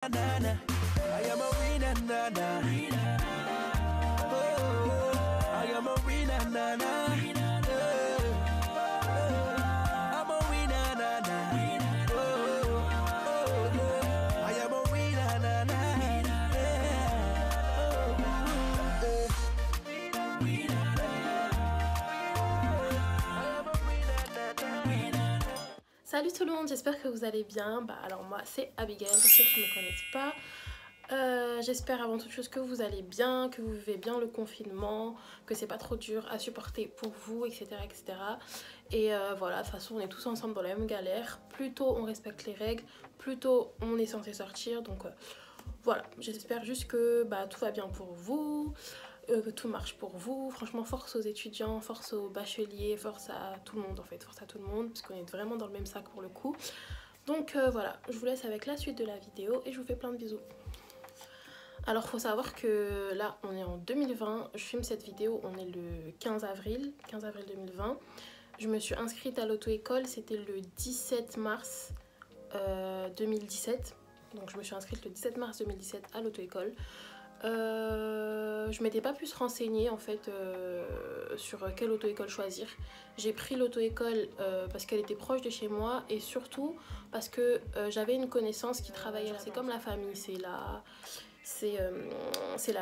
I am a winner, nana. Oh, I am a winner, nana. I'm a winner, nana. Oh, I am a winner, nana. Salut tout le monde, j'espère que vous allez bien. Alors moi c'est Abigail, pour ceux qui ne me connaissent pas. J'espère avant toute chose que vous allez bien, que vous vivez bien le confinement, que c'est pas trop dur à supporter pour vous, etc. etc. Et voilà, de toute façon on est tous ensemble dans la même galère. Plus tôt on respecte les règles, plus tôt on est censé sortir. Donc voilà, j'espère juste que tout va bien pour vous. Que tout marche pour vous. Franchement, force aux étudiants, force aux bacheliers, force à tout le monde en fait, force à tout le monde, parce qu'on est vraiment dans le même sac pour le coup. Donc voilà, je vous laisse avec la suite de la vidéo et je vous fais plein de bisous. Alors faut savoir que là on est en 2020, je filme cette vidéo, on est le 15 avril 2020. Je me suis inscrite à l'auto-école, c'était le 17 mars 2017. Donc je me suis inscrite le 17 mars 2017 à l'auto-école. Je m'étais pas plus renseignée en fait sur quelle auto-école choisir. J'ai pris l'auto-école parce qu'elle était proche de chez moi et surtout parce que j'avais une connaissance qui travaillait là. C'est comme la famille, c'est la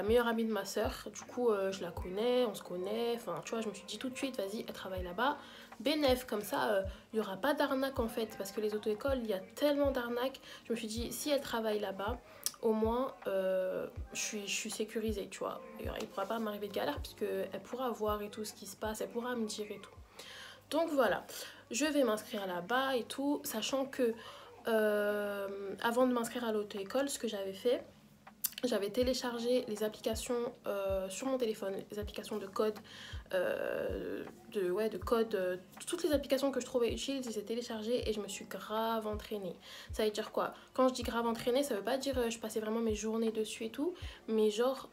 meilleure amie de ma soeur. Du coup je la connais, on se connaît, enfin tu vois, je me suis dit tout de suite vas-y, elle travaille là-bas, bénef, comme ça il y aura pas d'arnaque en fait, parce que les auto-écoles il y a tellement d'arnaques. Je me suis dit si elle travaille là-bas, au moins je suis sécurisée, tu vois. Il ne pourra pas m'arriver de galère puisqu'elle pourra voir et tout ce qui se passe, elle pourra me dire et tout. Donc voilà, je vais m'inscrire là-bas et tout, sachant que avant de m'inscrire à l'auto-école, ce que j'avais fait, j'avais téléchargé les applications sur mon téléphone, les applications de code, de code, toutes les applications que je trouvais utiles, je les ai téléchargées et je me suis grave entraînée. Ça veut dire quoi? Quand je dis grave entraînée, ça veut pas dire je passais vraiment mes journées dessus et tout, mais genre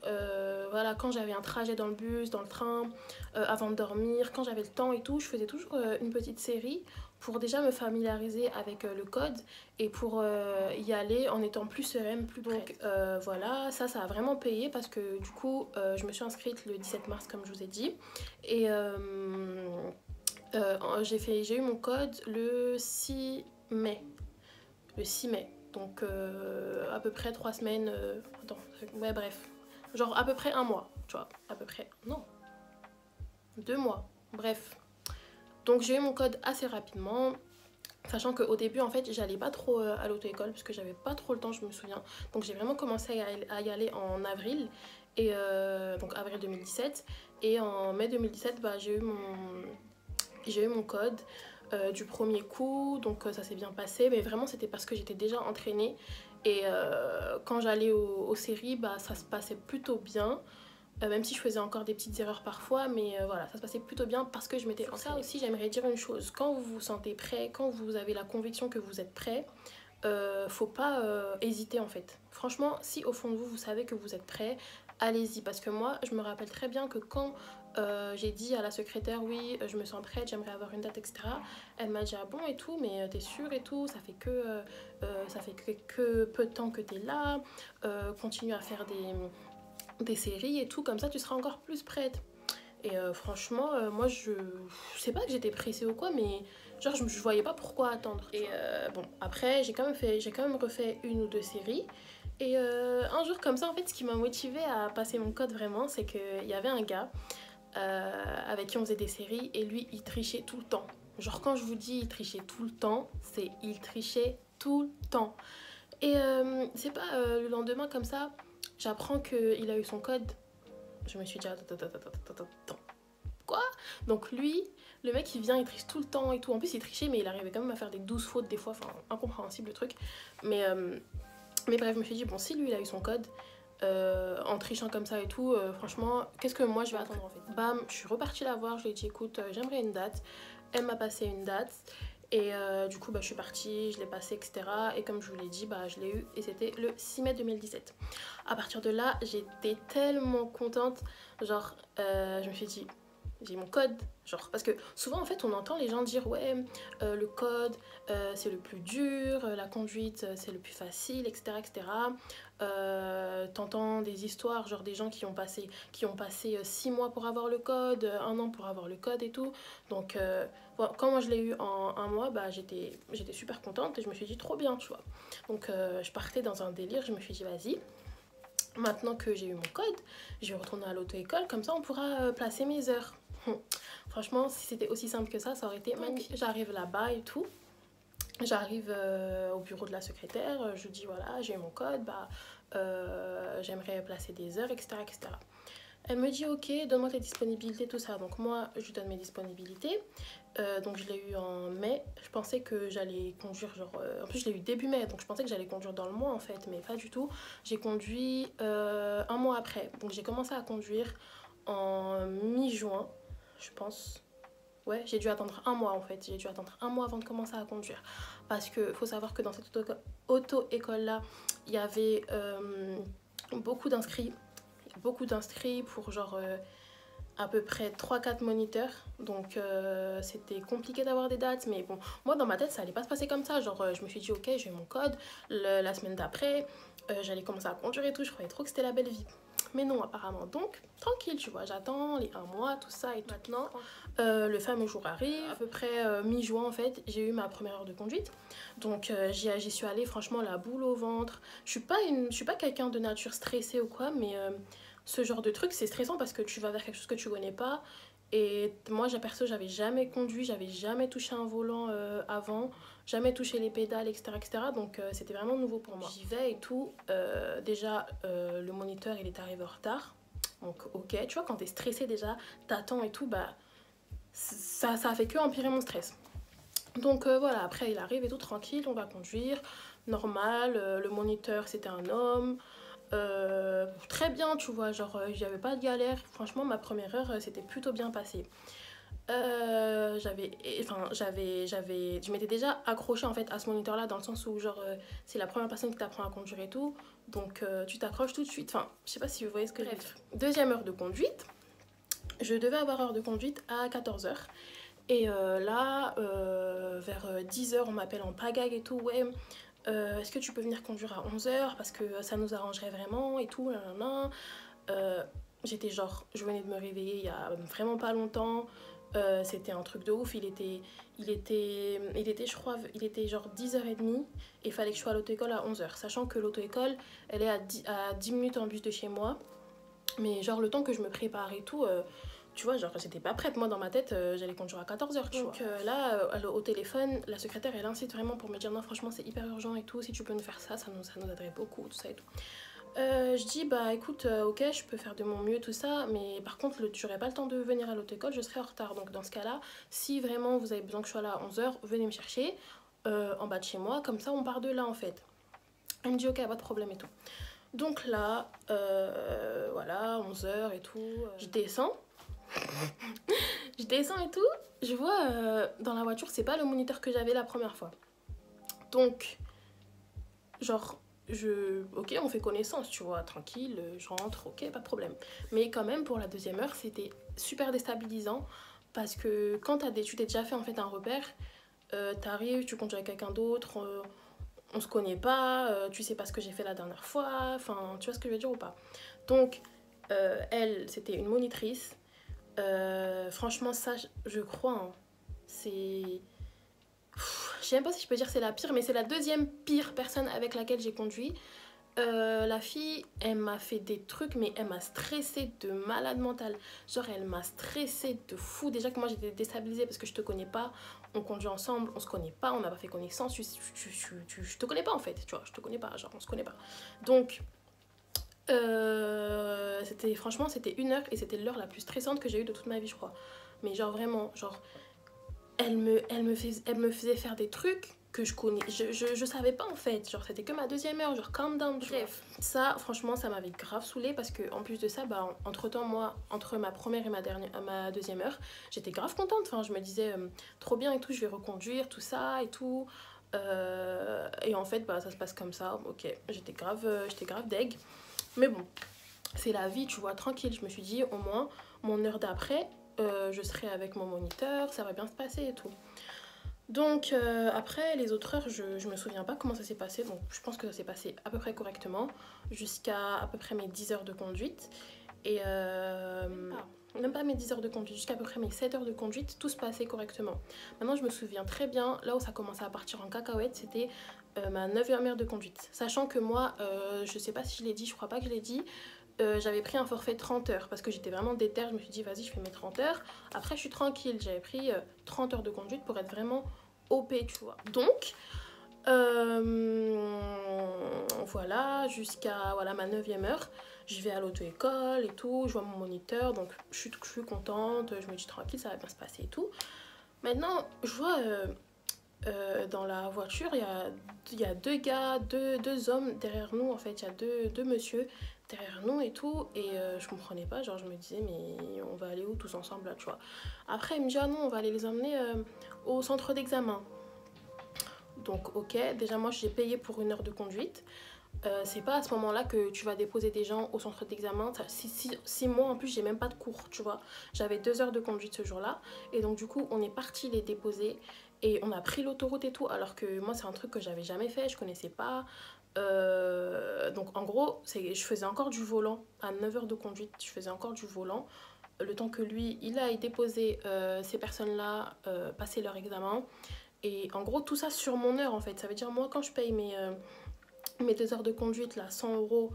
voilà, quand j'avais un trajet dans le bus, dans le train, avant de dormir, quand j'avais le temps et tout, je faisais toujours une petite série pour déjà me familiariser avec le code et pour y aller en étant plus sereine, plus prête. Donc voilà, ça a vraiment payé parce que du coup je me suis inscrite le 17 mars comme je vous ai dit et j'ai eu mon code le 6 mai. Le 6 mai, donc à peu près 3 semaines, attends, ouais bref, genre à peu près un mois, tu vois, à peu près, non, 2 mois, bref. Donc j'ai eu mon code assez rapidement, sachant qu'au début en fait j'allais pas trop à l'auto-école parce que j'avais pas trop le temps, je me souviens. Donc j'ai vraiment commencé à y aller en avril, et donc avril 2017, et en mai 2017 j'ai eu mon code du premier coup, donc ça s'est bien passé, mais vraiment c'était parce que j'étais déjà entraînée et quand j'allais aux séries ça se passait plutôt bien. Même si je faisais encore des petites erreurs parfois, mais voilà, ça se passait plutôt bien parce que je m'étais entraînée. Ça aussi, j'aimerais dire une chose, quand vous vous sentez prêt, quand vous avez la conviction que vous êtes prêt, faut pas hésiter en fait. Franchement, si au fond de vous, vous savez que vous êtes prêt, allez-y. Parce que moi, je me rappelle très bien que quand j'ai dit à la secrétaire, oui, je me sens prête, j'aimerais avoir une date, etc. Elle m'a dit, ah bon et tout, mais t'es sûre et tout, ça fait que peu de temps que t'es là, continue à faire des séries et tout, comme ça tu seras encore plus prête. Et franchement moi je sais pas que j'étais pressée ou quoi, mais genre je voyais pas pourquoi attendre. Et bon, après j'ai quand même refait une ou deux séries, et un jour comme ça en fait, ce qui m'a motivée à passer mon code vraiment, c'est qu'il y avait un gars avec qui on faisait des séries, et lui il trichait tout le temps. Genre quand je vous dis il trichait tout le temps, c'est il trichait tout le temps. Et c'est pas le lendemain comme ça j'apprends qu'il a eu son code. Je me suis dit attends, quoi? Donc lui, le mec il vient, il triche tout le temps et tout. En plus il trichait, mais il arrivait quand même à faire des 12 fautes des fois, enfin incompréhensible le truc. Mais bref, je me suis dit bon, si lui il a eu son code en trichant comme ça et tout, franchement qu'est-ce que moi je vais attendre en fait? Bam, je suis repartie la voir, je lui ai dit écoute, j'aimerais une date. Elle m'a passé une date. Et du coup je suis partie, je l'ai passé, etc. Et comme je vous l'ai dit, je l'ai eu, et c'était le 6 mai 2017. À partir de là, j'étais tellement contente. Genre je me suis dit j'ai mon code. Genre, parce que souvent, en fait, on entend les gens dire, ouais, le code, c'est le plus dur, la conduite, c'est le plus facile, etc., etc. T'entends des histoires, genre des gens qui ont passé 6 mois pour avoir le code, 1 an pour avoir le code et tout. Donc, bon, quand moi je l'ai eu en 1 mois, bah, j'étais super contente et je me suis dit trop bien, tu vois. Donc, je partais dans un délire, je me suis dit, vas-y. Maintenant que j'ai eu mon code, je vais retourner à l'auto-école, comme ça on pourra placer mes heures. Franchement, si c'était aussi simple que ça aurait été magnifique. J'arrive là-bas et tout. J'arrive au bureau de la secrétaire, je dis voilà, j'ai eu mon code, bah, j'aimerais placer des heures, etc., etc. Elle me dit ok, donne-moi tes disponibilités, tout ça. Donc moi, je lui donne mes disponibilités. Donc je l'ai eu en mai. Je pensais que j'allais conduire genre... en plus, je l'ai eu début mai, donc je pensais que j'allais conduire dans le mois en fait, mais pas du tout. J'ai conduit 1 mois après. Donc j'ai commencé à conduire en mi-juin, je pense. Ouais, j'ai dû attendre 1 mois en fait. J'ai dû attendre 1 mois avant de commencer à conduire. Parce qu'il faut savoir que dans cette auto-école-là, il y avait beaucoup d'inscrits. Beaucoup d'inscrits pour genre à peu près 3-4 moniteurs. Donc c'était compliqué d'avoir des dates. Mais bon, moi dans ma tête, ça allait pas se passer comme ça. Genre je me suis dit, ok, j'ai mon code. La semaine d'après, j'allais commencer à conduire et tout. Je croyais trop que c'était la belle vie. Mais non, apparemment. Donc, tranquille, tu vois, j'attends les 1 mois, tout ça et tout. Maintenant, le fameux jour arrive, à peu près mi-juin en fait, j'ai eu ma première heure de conduite. Donc, j'y suis allée, franchement, la boule au ventre. Je suis pas quelqu'un de nature stressée ou quoi, mais ce genre de truc, c'est stressant parce que tu vas vers quelque chose que tu connais pas. Et moi, perso, j'avais jamais conduit, j'avais jamais touché un volant avant, jamais touché les pédales, etc. etc. Donc, c'était vraiment nouveau pour moi. J'y vais et tout. Déjà, le moniteur, il est arrivé en retard. Donc, ok, tu vois, quand t'es stressé déjà, t'attends et tout, bah, ça a fait que empirer mon stress. Donc, voilà, après, il arrive et tout, tranquille, on va conduire, normal. Le moniteur, c'était un homme. Très bien, tu vois, genre j'avais pas de galère. Franchement, ma première heure c'était plutôt bien passé. Je m'étais déjà accrochée en fait à ce moniteur là, dans le sens où genre c'est la première personne qui t'apprend à conduire et tout, donc tu t'accroches tout de suite. Enfin, je sais pas si vous voyez ce que je veux dire. Deuxième heure de conduite, je devais avoir heure de conduite à 14h. Et là, vers 10h, on m'appelle en pagaille et tout. Ouais, est-ce que tu peux venir conduire à 11h parce que ça nous arrangerait vraiment et tout. J'étais genre, je venais de me réveiller il y a vraiment pas longtemps. C'était un truc de ouf. Il était, je crois, il était genre 10h30 et il fallait que je sois à l'auto-école à 11h. Sachant que l'auto-école, elle est à 10 minutes en bus de chez moi. Mais genre, le temps que je me prépare et tout, tu vois, genre, j'étais pas prête. Moi, dans ma tête, j'allais conduire à 14h, tu vois. Donc là, au téléphone, la secrétaire, elle incite vraiment pour me dire non, franchement, c'est hyper urgent et tout. Si tu peux nous faire ça, ça nous aiderait beaucoup, tout ça et tout. Je dis, bah écoute, ok, je peux faire de mon mieux, tout ça, mais par contre, j'aurai pas le temps de venir à l'auto-école, je serai en retard. Donc dans ce cas-là, si vraiment vous avez besoin que je sois là à 11h, venez me chercher en bas de chez moi, comme ça on part de là en fait. Elle me dit, ok, pas de problème et tout. Donc là, voilà, 11h et tout, je descends. Je descends et tout, je vois dans la voiture, c'est pas le moniteur que j'avais la première fois. Donc, genre, ok, on fait connaissance, tu vois, tranquille, je rentre, ok, pas de problème. Mais quand même, pour la deuxième heure, c'était super déstabilisant parce que quand tu t'es déjà fait en fait un repère, t'arrives, tu conduis avec quelqu'un d'autre, on se connaît pas, tu sais pas ce que j'ai fait la dernière fois, enfin, tu vois ce que je veux dire ou pas. Donc, elle, c'était une monitrice. Franchement, ça, je crois, hein, c'est... Je sais même pas si je peux dire c'est la pire, mais c'est la deuxième pire personne avec laquelle j'ai conduit. La fille, elle m'a fait des trucs, mais elle m'a stressée de malade mental. Genre, elle m'a stressée de fou. Déjà que moi, j'étais déstabilisée parce que je te connais pas. On conduit ensemble, on se connaît pas, on n'a pas fait connaissance. Je te connais pas en fait, tu vois, je te connais pas, genre, on se connaît pas. Donc, franchement, c'était 1 heure et c'était l'heure la plus stressante que j'ai eue de toute ma vie, je crois. Mais genre, vraiment, genre... Elle me faisait faire des trucs que je connais. Je savais pas en fait. Genre, c'était que ma deuxième heure. Genre, calm down. Bref, ça, franchement, ça m'avait grave saoulée parce que en plus de ça, bah, entre-temps, moi, entre ma première et ma deuxième heure, j'étais grave contente. Enfin, je me disais, trop bien et tout, je vais reconduire, tout ça et tout. Et en fait, bah, ça se passe comme ça. Ok, j'étais grave deg. Mais bon, c'est la vie, tu vois, tranquille. Je me suis dit, au moins, mon heure d'après, je serai avec mon moniteur, ça va bien se passer et tout. Donc après les autres heures, je me souviens pas comment ça s'est passé, donc je pense que ça s'est passé à peu près correctement jusqu'à à peu près mes 10 heures de conduite. Et même pas mes 10 heures de conduite, jusqu'à peu près mes 7 heures de conduite, tout se passait correctement. Maintenant je me souviens très bien, là où ça commençait à partir en cacahuète, c'était ma 9e heure de conduite. Sachant que moi, je sais pas si je l'ai dit, je crois pas que je l'ai dit, j'avais pris un forfait 30 heures parce que j'étais vraiment déter, je me suis dit vas-y je fais mes 30 heures, après je suis tranquille, j'avais pris 30 heures de conduite pour être vraiment OP tu vois. Donc voilà, jusqu'à voilà, ma 9e heure, je vais à l'auto-école et tout, je vois mon moniteur, donc je suis contente, je me dis tranquille, ça va bien se passer et tout. Maintenant, je vois dans la voiture, il y a deux gars, deux hommes derrière nous, en fait, il y a deux messieurs derrière nous et tout, et je comprenais pas, genre je me disais, mais on va aller où tous ensemble là, tu vois. Après, il me dit, ah non, on va aller les emmener au centre d'examen. Donc, ok, déjà moi j'ai payé pour 1 heure de conduite. C'est pas à ce moment-là que tu vas déposer des gens au centre d'examen. Si moi en plus j'ai même pas de cours, tu vois. J'avais 2 heures de conduite ce jour-là. Et donc du coup on est parti les déposer. Et on a pris l'autoroute et tout. Alors que moi c'est un truc que j'avais jamais fait, je connaissais pas. Donc en gros, je faisais encore du volant. À 9 heures de conduite, je faisais encore du volant. Le temps que lui, il aille déposer ces personnes-là, passer leur examen. Et en gros, tout ça sur mon heure en fait. Ça veut dire, moi, quand je paye mes 2 heures de conduite, là, 100 euros,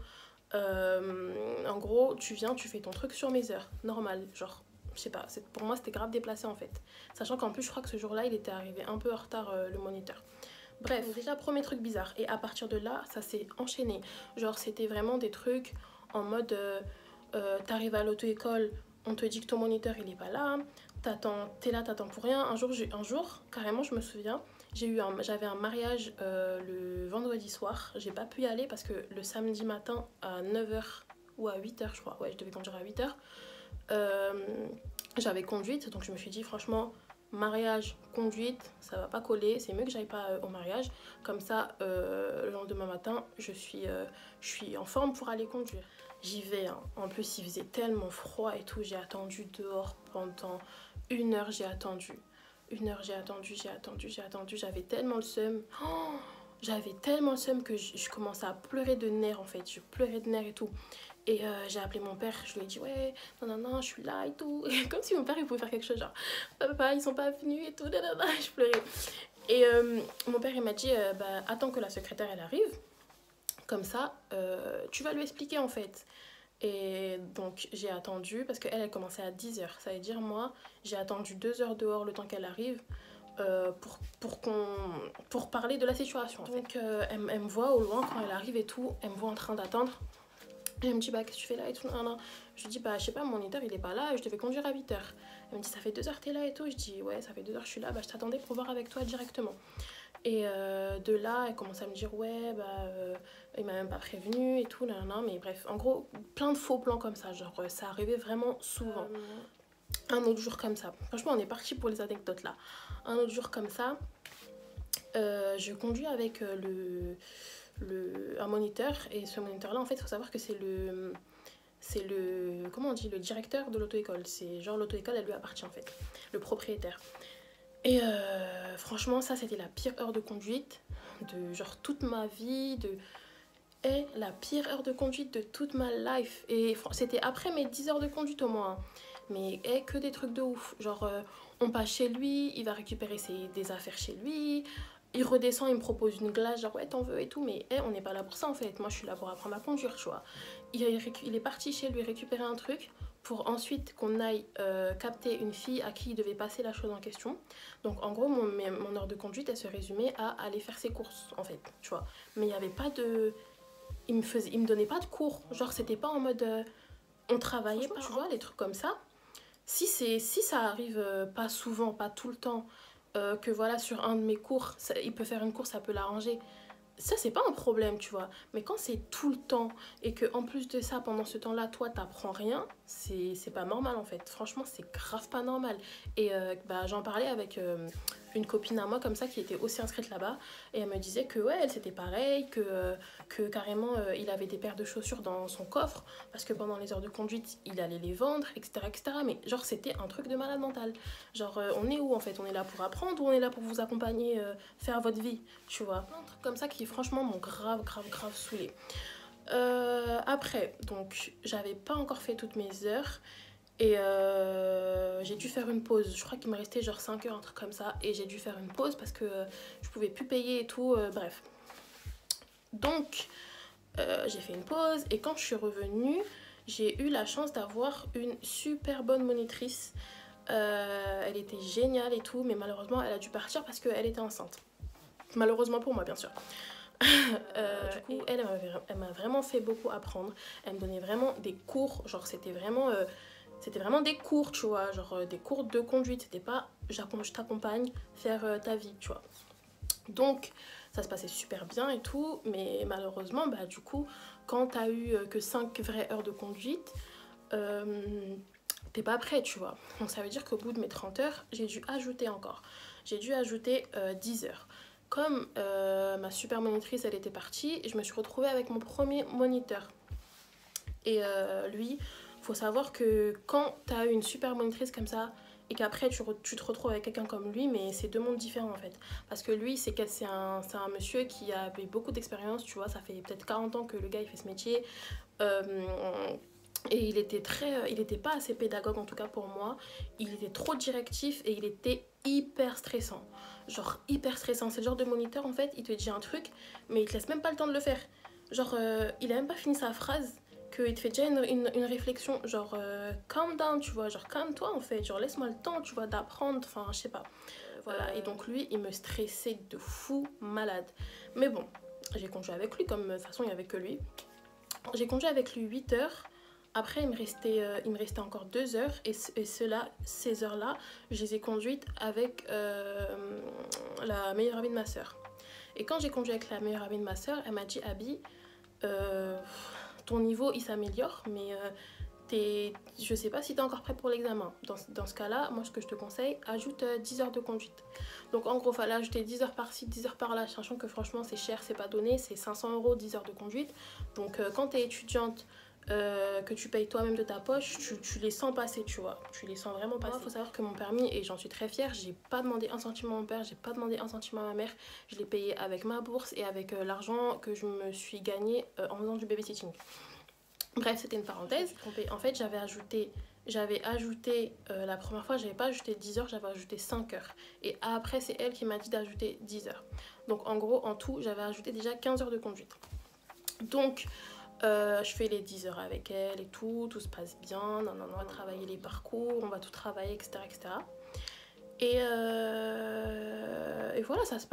en gros, tu viens, tu fais ton truc sur mes heures. Normal. Genre, je sais pas, pour moi, c'était grave déplacé en fait. Sachant qu'en plus, je crois que ce jour-là, il était arrivé un peu en retard, le moniteur. Bref, déjà, premier truc bizarre. Et à partir de là, ça s'est enchaîné. Genre, c'était vraiment des trucs en mode, t'arrives à l'auto-école, on te dit que ton moniteur, il est pas là. T'es là, t'attends pour rien. Un jour, carrément, je me souviens, j'avais un mariage le vendredi soir. J'ai pas pu y aller parce que le samedi matin à 9 heures ou à 8 heures, je crois, ouais, je devais conduire à 8 heures, j'avais conduite. Donc je me suis dit, franchement, mariage, conduite, ça va pas coller. C'est mieux que j'aille pas au mariage. Comme ça, le lendemain matin, je suis en forme pour aller conduire. J'y vais, hein. En plus, il faisait tellement froid et tout. J'ai attendu dehors pendant 1 heure, j'ai attendu. 1 heure, j'ai attendu. J'avais tellement le seum. Oh, j'avais tellement le seum que je commençais à pleurer de nerfs en fait. Je pleurais de nerfs et tout. Et j'ai appelé mon père. Je lui ai dit, ouais, non, je suis là et tout. Et comme si mon père il pouvait faire quelque chose. Genre, papa, ils sont pas venus et tout. Je pleurais. Et mon père il m'a dit, bah, attends que la secrétaire elle arrive. Comme ça, tu vas lui expliquer en fait. Et donc j'ai attendu parce qu'elle commençait à 10 heures. Ça veut dire moi j'ai attendu 2 heures dehors le temps qu'elle arrive pour parler de la situation en fait. Donc elle me voit au loin quand elle arrive et tout. Elle me voit en train d'attendre. Et elle me dit bah qu'est-ce que tu fais là et tout. Non. Je lui dis bah je sais pas, mon moniteur il est pas là et je devais conduire à 8 heures. Elle me dit ça fait 2 heures t'es là et tout. Je dis ouais ça fait 2 heures je suis là, bah je t'attendais pour voir avec toi directement. Et de là, elle commence à me dire ouais, bah, il m'a même pas prévenu et tout, non, mais bref, en gros, plein de faux plans comme ça, genre ça arrivait vraiment souvent. Un autre jour comme ça, franchement, on est parti pour les anecdotes là. Un autre jour comme ça, je conduis avec un moniteur, et ce moniteur là, en fait, il faut savoir que c'est comment on dit, le directeur de l'auto-école. C'est genre l'auto-école, elle lui appartient en fait, le propriétaire. Et franchement, ça c'était la pire heure de conduite de genre toute ma vie, la pire heure de conduite de toute ma life. Et c'était après mes 10 heures de conduite au moins. Mais que des trucs de ouf. Genre, on passe chez lui, il va récupérer des affaires chez lui. Il redescend, il me propose une glace, genre ouais, t'en veux et tout. Mais on n'est pas là pour ça en fait. Moi, je suis là pour apprendre à conduire, tu vois. Il est parti chez lui récupérer un truc pour ensuite qu'on aille capter une fille à qui il devait passer la chose en question. Donc en gros, mon heure de conduite, elle se résumait à aller faire ses courses, en fait, tu vois. Mais il n'y avait pas de... Il me donnait pas de cours. Genre, c'était pas en mode... on travaillait pas, tu vois, les trucs comme ça. Si ça arrive pas souvent, pas tout le temps, que voilà, sur un de mes cours, il peut faire une course, ça peut l'arranger. Ça, c'est pas un problème, tu vois. Mais quand c'est tout le temps et que en plus de ça, pendant ce temps-là, toi, t'apprends rien, c'est pas normal, en fait. Franchement, c'est grave pas normal. Et bah, j'en parlais avec une copine à moi comme ça qui était aussi inscrite là-bas et elle me disait que ouais, elle c'était pareil, que carrément il avait des paires de chaussures dans son coffre parce que pendant les heures de conduite il allait les vendre, etc. etc. Mais genre c'était un truc de malade mental. Genre on est où en fait? On est là pour apprendre ou on est là pour vous accompagner, faire votre vie, tu vois? Un truc comme ça qui franchement m'ont grave saoulée. Après, donc j'avais pas encore fait toutes mes heures et j'ai dû faire une pause. Je crois qu'il me restait genre 5 heures, un truc comme ça. Et j'ai dû faire une pause parce que je pouvais plus payer et tout. Bref. Donc, j'ai fait une pause. Et quand je suis revenue, j'ai eu la chance d'avoir une super bonne monitrice. Elle était géniale et tout. Mais malheureusement, elle a dû partir parce qu'elle était enceinte. Malheureusement pour moi, bien sûr. Du coup, elle m'a vraiment fait beaucoup apprendre. Elle me donnait vraiment des cours. Genre, c'était vraiment des cours, tu vois, genre des cours de conduite. C'était pas je t'accompagne faire ta vie, tu vois. Donc ça se passait super bien et tout, mais malheureusement, bah du coup, quand t'as eu que 5 vraies heures de conduite, t'es pas prêt, tu vois. Donc ça veut dire qu'au bout de mes 30 heures, j'ai dû ajouter encore. J'ai dû ajouter 10 heures. Comme ma super monitrice, elle était partie, je me suis retrouvée avec mon premier moniteur. Et lui, faut savoir que quand tu as une super monitrice comme ça et qu'après tu te retrouves avec quelqu'un comme lui, mais c'est deux mondes différents en fait. Parce que lui, c'est un monsieur qui avait beaucoup d'expérience, tu vois, ça fait peut-être 40 ans que le gars il fait ce métier. Et il était pas assez pédagogue en tout cas pour moi. Il était trop directif et il était hyper stressant. Genre hyper stressant. C'est le genre de moniteur en fait, il te dit un truc, mais il te laisse même pas le temps de le faire. Genre il a même pas fini sa phrase qu'il te fait déjà une réflexion, genre calm down, tu vois, genre calme-toi en fait, genre laisse-moi le temps, tu vois, d'apprendre, enfin je sais pas. Voilà, et donc lui, il me stressait de fou malade. Mais bon, j'ai conduit avec lui, comme de toute façon il n'y avait que lui. J'ai conduit avec lui 8 heures. Après, il me restait encore 2 heures. Et ces heures-là, je les ai conduites avec la meilleure amie de ma soeur. Et quand j'ai conduit avec la meilleure amie de ma soeur, elle m'a dit, Abby, ton niveau il s'améliore, mais je sais pas si tu es encore prêt pour l'examen. Dans ce cas-là, moi ce que je te conseille, ajoute 10 heures de conduite. Donc en gros, il fallait ajouter 10 heures par-ci, 10 heures par-là, sachant que franchement c'est cher, c'est pas donné, c'est 500 € 10 heures de conduite. Donc quand tu es étudiante, que tu payes toi-même de ta poche, tu les sens passer, tu vois. Tu les sens vraiment passer. Il faut savoir que mon permis, et j'en suis très fière, j'ai pas demandé un centime à mon père, j'ai pas demandé un centime à ma mère. Je l'ai payé avec ma bourse et avec l'argent que je me suis gagné en faisant du babysitting. Bref, c'était une parenthèse. En fait, j'avais ajouté la première fois, j'avais pas ajouté 10 heures, j'avais ajouté 5 heures. Et après, c'est elle qui m'a dit d'ajouter 10 heures. Donc en gros, en tout, j'avais ajouté déjà 15 heures de conduite. Donc je fais les 10 heures avec elle et tout se passe bien, on va travailler les parcours, on va tout travailler, etc. etc. Et voilà, ça se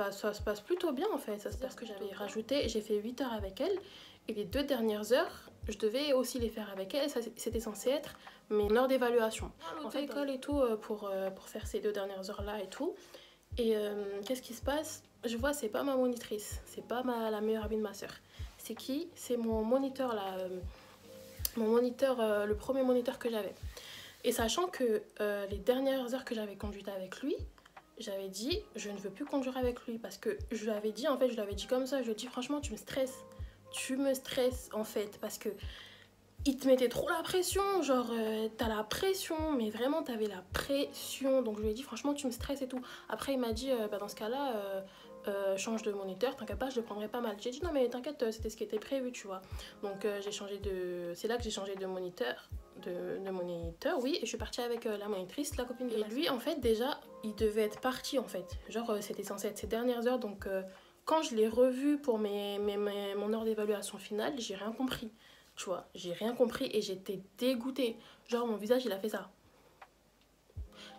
passe plutôt bien en fait. Ça se passe que j'avais rajouté, j'ai fait 8 heures avec elle. Et les 2 dernières heures, je devais aussi les faire avec elle. Ça, c'était censé être mes heures d'évaluation. En fait, l'école et tout pour faire ces 2 dernières heures-là et tout. Et qu'est-ce qui se passe? Je vois, c'est pas ma monitrice, c'est pas la meilleure amie de ma soeur. C'est qui? C'est mon moniteur là, le premier moniteur que j'avais. Et sachant que les dernières heures que j'avais conduites avec lui, j'avais dit je ne veux plus conduire avec lui parce que je lui avais dit comme ça, je lui ai dit franchement tu me stresses en fait parce que il te mettait trop la pression, genre t'as la pression, mais vraiment t'avais la pression, donc je lui ai dit franchement tu me stresses et tout. Après il m'a dit dans ce cas là change de moniteur, t'inquiète pas je le prendrai pas mal. J'ai dit non mais t'inquiète c'était ce qui était prévu tu vois. Donc c'est là que j'ai changé de moniteur, oui, et je suis partie avec la monitrice, la copine de ma soeur. Et lui en fait déjà il devait être parti en fait, genre c'était censé être ses dernières heures, donc quand je l'ai revu pour mon heure d'évaluation finale, j'ai rien compris. Tu vois, j'ai rien compris et j'étais dégoûtée. Genre, mon visage, il a fait ça.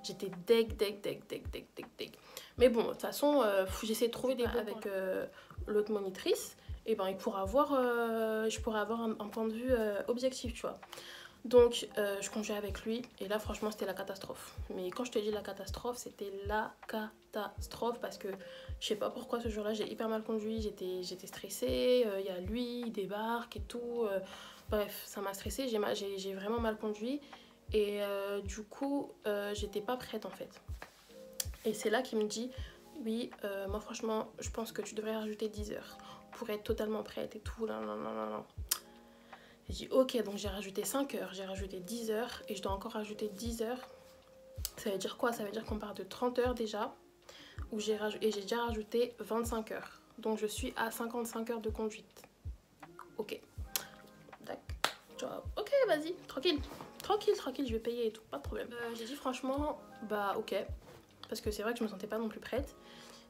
J'étais deg. Mais bon, de toute façon, j'essaie de trouver des mots avec l'autre monitrice. Et ben, je pourrais avoir un point de vue objectif, tu vois. Donc, je conduis avec lui. Et là, franchement, c'était la catastrophe. Mais quand je te dis la catastrophe, c'était la catastrophe. Parce que je sais pas pourquoi ce jour-là, j'ai hyper mal conduit. J'étais stressée. Il y a lui, il débarque et tout. Bref, ça m'a stressée. J'ai vraiment mal conduit. Et du coup, j'étais pas prête en fait. Et c'est là qu'il me dit oui, moi franchement, je pense que tu devrais rajouter 10 heures pour être totalement prête et tout. Non, non, non, non, non. J'ai dit ok, donc j'ai rajouté 5 heures, j'ai rajouté 10 heures et je dois encore rajouter 10 heures. Ça veut dire quoi? Ça veut dire qu'on part de 30 heures déjà, où j'ai déjà rajouté 25 heures. Donc je suis à 55 heures de conduite. Ok. D'accord. Ok, vas-y, tranquille. Tranquille, tranquille, je vais payer et tout, pas de problème. J'ai dit franchement, bah ok. Parce que c'est vrai que je me sentais pas non plus prête.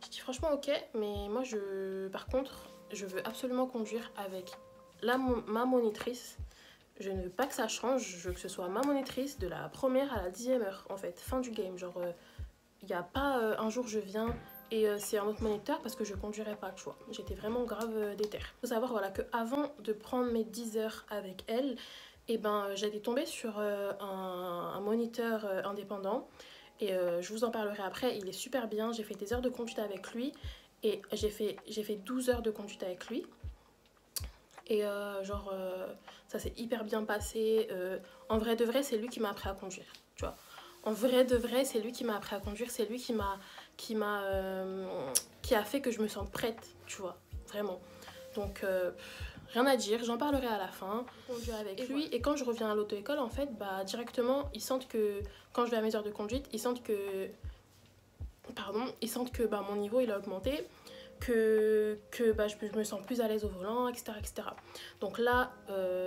J'ai dit franchement ok, mais moi par contre, je veux absolument conduire avec ma monitrice. Je ne veux pas que ça change, je veux que ce soit ma monitrice de la première à la 10e heure en fait, fin du game. Genre, il n'y a pas un jour je viens et c'est un autre moniteur parce que je conduirais pas, tu vois. J'étais vraiment grave déter. Il faut savoir voilà, que avant de prendre mes 10 heures avec elle, et ben, j'allais tomber sur un moniteur indépendant et je vous en parlerai après. Il est super bien, j'ai fait des heures de conduite avec lui et j'ai fait 12 heures de conduite avec lui. Et ça s'est hyper bien passé. En vrai de vrai, c'est lui qui m'a appris à conduire, tu vois. En vrai de vrai, c'est lui qui m'a appris à conduire. C'est lui qui a fait que je me sente prête, tu vois, vraiment. Donc, rien à dire, j'en parlerai à la fin. Conduire avec lui. Et quand je reviens à l'auto-école, en fait, bah, directement, ils sentent que, quand je vais à mes heures de conduite, ils sentent que bah, mon niveau, il a augmenté. Que bah, je me sens plus à l'aise au volant, etc. etc. Donc là,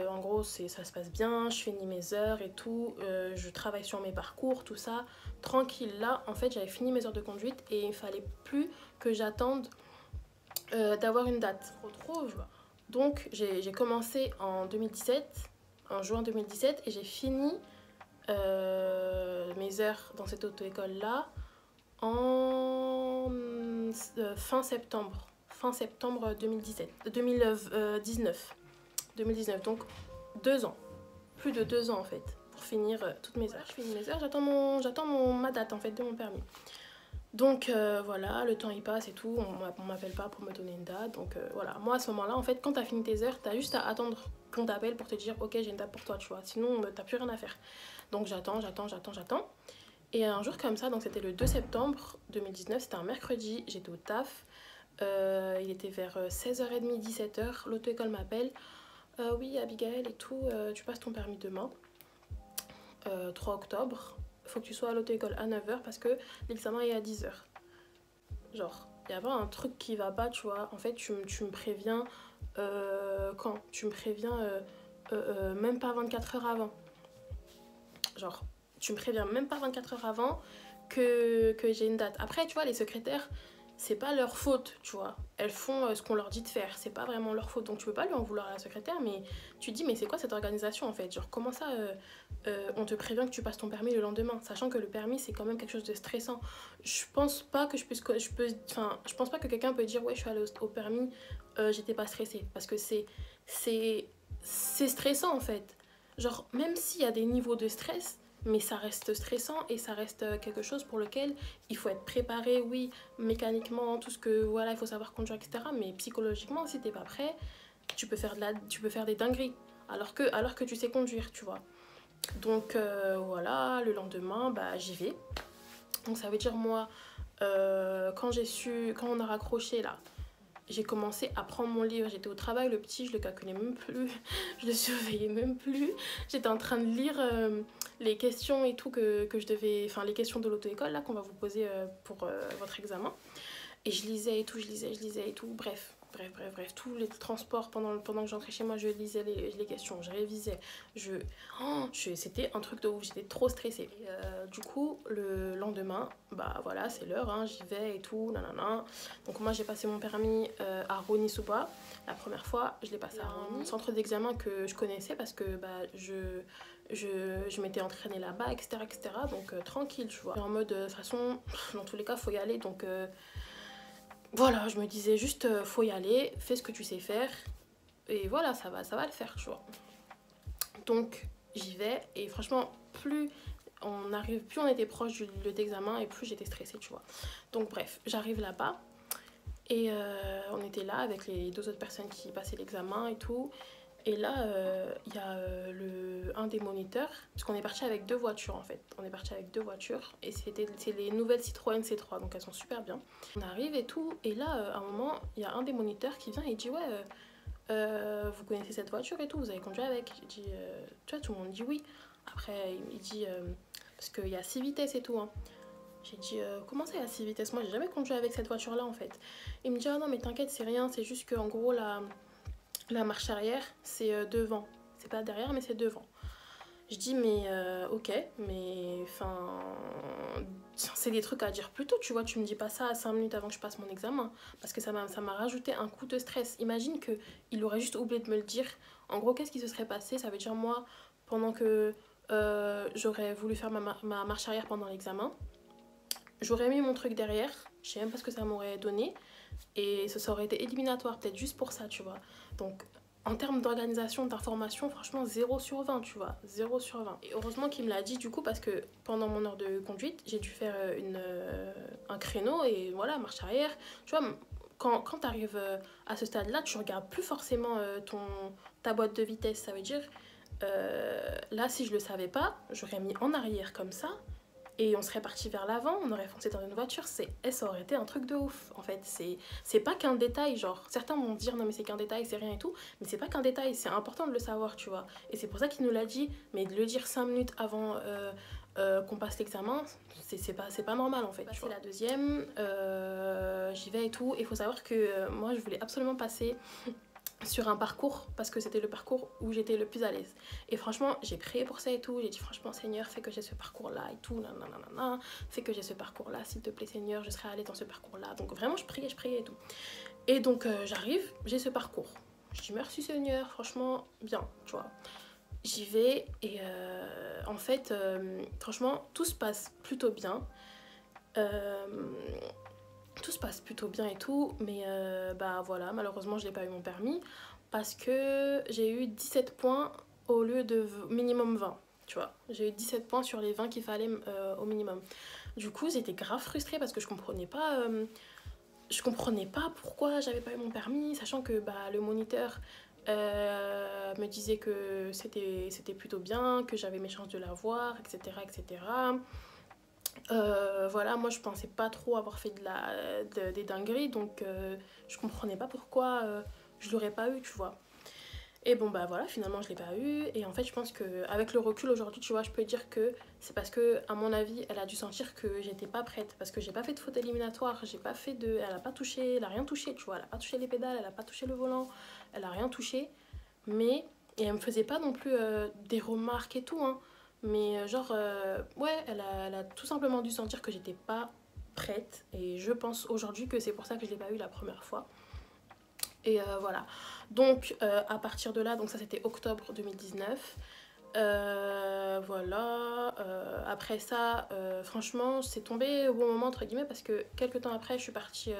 en gros, ça se passe bien, je finis mes heures et tout, je travaille sur mes parcours, tout ça, tranquille. Là, en fait, j'avais fini mes heures de conduite et il fallait plus que j'attende d'avoir une date. Trop, je vois. Donc, j'ai commencé en 2017, en juin 2017, et j'ai fini mes heures dans cette auto-école-là en fin septembre 2019, donc 2 ans, plus de 2 ans en fait, pour finir toutes mes heures. Je finis mes heures, j'attends ma date en fait de mon permis. Donc voilà, le temps il passe et tout, on m'appelle pas pour me donner une date, donc voilà. Moi à ce moment là en fait, quand t'as fini tes heures, t'as juste à attendre qu'on t'appelle pour te dire ok, j'ai une date pour toi, tu vois, sinon t'as plus rien à faire. Donc j'attends. Et un jour comme ça, donc c'était le 2 septembre 2019, c'était un mercredi, j'étais au taf. Il était vers 16h30, 17h, l'auto-école m'appelle. Oui, Abigail et tout, tu passes ton permis demain, 3 octobre. Faut que tu sois à l'auto-école à 9h parce que l'examen est à 10h. Genre, il y avait un truc qui va pas, tu vois. En fait, tu me préviens quand? Tu me préviens même pas 24 heures avant. Genre, tu me préviens même pas 24 heures avant que j'ai une date. Après, tu vois, les secrétaires, c'est pas leur faute, tu vois. Elles font ce qu'on leur dit de faire, c'est pas vraiment leur faute. Donc tu peux pas lui en vouloir à la secrétaire, mais tu te dis, mais c'est quoi cette organisation en fait? Genre, comment ça, on te prévient que tu passes ton permis le lendemain, sachant que le permis, c'est quand même quelque chose de stressant. Je pense pas que je pense pas que quelqu'un peut dire, ouais, je suis allée au permis, j'étais pas stressée. Parce que c'est stressant en fait. Genre, même s'il y a des niveaux de stress, mais ça reste stressant et ça reste quelque chose pour lequel il faut être préparé, oui, mécaniquement, tout ce que, voilà, il faut savoir conduire, etc. Mais psychologiquement, si t'es pas prêt, tu peux faire des dingueries, alors que tu sais conduire, tu vois. Donc, voilà, le lendemain, bah, j'y vais. Donc, ça veut dire, moi, quand on a raccroché, là, j'ai commencé à prendre mon livre, j'étais au travail, le petit, je le calculais même plus, je le surveillais même plus. J'étais en train de lire les questions et tout que je devais... Enfin, les questions de l'auto-école, là, qu'on va vous poser pour votre examen. Et je lisais et tout, je lisais et tout. Bref, tous les transports, pendant que j'entrais chez moi, je lisais les questions, je révisais. C'était un truc de ouf, j'étais trop stressée. Et, du coup, le lendemain, bah voilà, c'est l'heure, hein, j'y vais et tout, nanana. Donc moi, j'ai passé mon permis à Rony-sous-Bois. La première fois, je l'ai passé à un centre d'examen que je connaissais parce que bah, je m'étais entraînée là-bas, etc. Donc tranquille, tu vois. Et en mode, de toute façon, dans tous les cas, faut y aller, donc... Voilà, je me disais juste, faut y aller, fais ce que tu sais faire, et voilà, ça va le faire, tu vois. Donc, j'y vais, et franchement, plus on était proche du lieu d'examen, et plus j'étais stressée, tu vois. Donc, bref, j'arrive là-bas, et on était là avec les 2 autres personnes qui passaient l'examen et tout, Et là, il y a un des moniteurs, parce qu'on est parti avec 2 voitures en fait. On est parti avec 2 voitures et c'est les nouvelles Citroën C3, donc elles sont super bien. On arrive et tout, et là, à un moment, il y a un des moniteurs qui vient et dit ouais, vous connaissez cette voiture et tout, vous avez conduit avec. J'ai dit, tu vois, tout le monde dit oui. Après, il dit, parce qu'il y a 6 vitesses et tout, hein. J'ai dit, comment ça, il y a 6 vitesses? Moi, j'ai jamais conduit avec cette voiture-là, en fait. Il me dit, ah non, mais t'inquiète, c'est rien, c'est juste qu'en gros, la marche arrière, c'est devant. C'est pas derrière, mais c'est devant. Je dis, mais ok, mais enfin, c'est des trucs à dire plus tôt, tu vois. Tu me dis pas ça à 5 minutes avant que je passe mon examen. Parce que ça m'a rajouté un coup de stress. Imagine qu'il aurait juste oublié de me le dire. En gros, qu'est-ce qui se serait passé? Ça veut dire, moi, pendant que j'aurais voulu faire ma marche arrière pendant l'examen, j'aurais mis mon truc derrière, je sais même pas ce que ça m'aurait donné, et ça aurait été éliminatoire, peut-être juste pour ça, tu vois. Donc, en termes d'organisation, d'information, franchement, 0 sur 20, tu vois, 0 sur 20. Et heureusement qu'il me l'a dit, du coup, parce que pendant mon heure de conduite, j'ai dû faire un créneau, et voilà, marche arrière. Tu vois, quand tu arrives à ce stade-là, tu regardes plus forcément ta boîte de vitesse, ça veut dire, là, si je le savais pas, j'aurais mis en arrière comme ça, et on serait parti vers l'avant, on aurait foncé dans une voiture, ça aurait été un truc de ouf. En fait, c'est pas qu'un détail, genre, certains vont dire non mais c'est qu'un détail, c'est rien et tout, mais c'est pas qu'un détail, c'est important de le savoir, tu vois. Et c'est pour ça qu'il nous l'a dit, mais de le dire 5 minutes avant qu'on passe l'examen, c'est pas normal en fait. C'est la deuxième, j'y vais et tout, et il faut savoir que moi je voulais absolument passer sur un parcours parce que c'était le parcours où j'étais le plus à l'aise. Et franchement, j'ai prié pour ça et tout. J'ai dit franchement, Seigneur, fais que j'ai ce parcours-là et tout. Nanana, fais que j'ai ce parcours-là, s'il te plaît, Seigneur, je serai allée dans ce parcours-là. Donc vraiment, je priais et tout. Et donc, j'arrive, j'ai ce parcours. Je dis merci, Seigneur, franchement, bien, tu vois. J'y vais et en fait, franchement, tout se passe plutôt bien. Tout se passe plutôt bien et tout, mais bah voilà, malheureusement je n'ai pas eu mon permis parce que j'ai eu 17 points au lieu de minimum 20, tu vois. J'ai eu 17 points sur les 20 qu'il fallait au minimum. Du coup, j'étais grave frustrée parce que je comprenais pas pourquoi j'avais pas eu mon permis, sachant que bah, le moniteur me disait que c'était plutôt bien, que j'avais mes chances de l'avoir, etc., etc. Voilà, moi je pensais pas trop avoir fait des dingueries, donc je comprenais pas pourquoi je l'aurais pas eu, tu vois. Et bon bah voilà, finalement je l'ai pas eu, et en fait je pense que avec le recul aujourd'hui, tu vois, je peux dire que c'est parce que à mon avis elle a dû sentir que j'étais pas prête, parce que j'ai pas fait de faute éliminatoire, elle a pas touché, elle a rien touché, tu vois, elle a pas touché les pédales, elle a pas touché le volant, elle a rien touché, mais et elle me faisait pas non plus des remarques et tout, hein. Mais genre, ouais, elle a tout simplement dû sentir que j'étais pas prête. Et je pense aujourd'hui que c'est pour ça que je l'ai pas eu la première fois. Et voilà. Donc, à partir de là, donc ça c'était octobre 2019. Voilà. Après ça, franchement, c'est tombé au bon moment, entre guillemets, parce que quelques temps après, je suis partie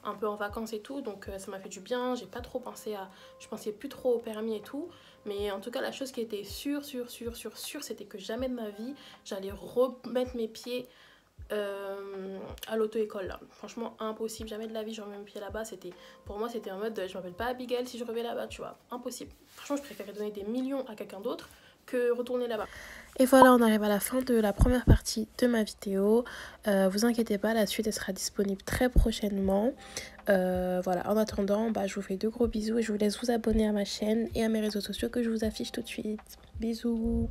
un peu en vacances et tout. Donc, ça m'a fait du bien. J'ai pas trop pensé je pensais plus trop au permis et tout. Mais en tout cas, la chose qui était sûre, c'était que jamais de ma vie, j'allais remettre mes pieds à l'auto-école là. Franchement, impossible. Jamais de la vie, je remets mes pieds là-bas. Pour moi, c'était en mode, je m'appelle pas Abigail si je reviens là-bas, tu vois. Impossible. Franchement, je préférais donner des millions à quelqu'un d'autre que retourner là-bas. Et voilà, on arrive à la fin de la première partie de ma vidéo. Vous inquiétez pas, la suite elle sera disponible très prochainement. Voilà, en attendant, bah, je vous fais de gros bisous et je vous laisse vous abonner à ma chaîne et à mes réseaux sociaux que je vous affiche tout de suite. Bisous.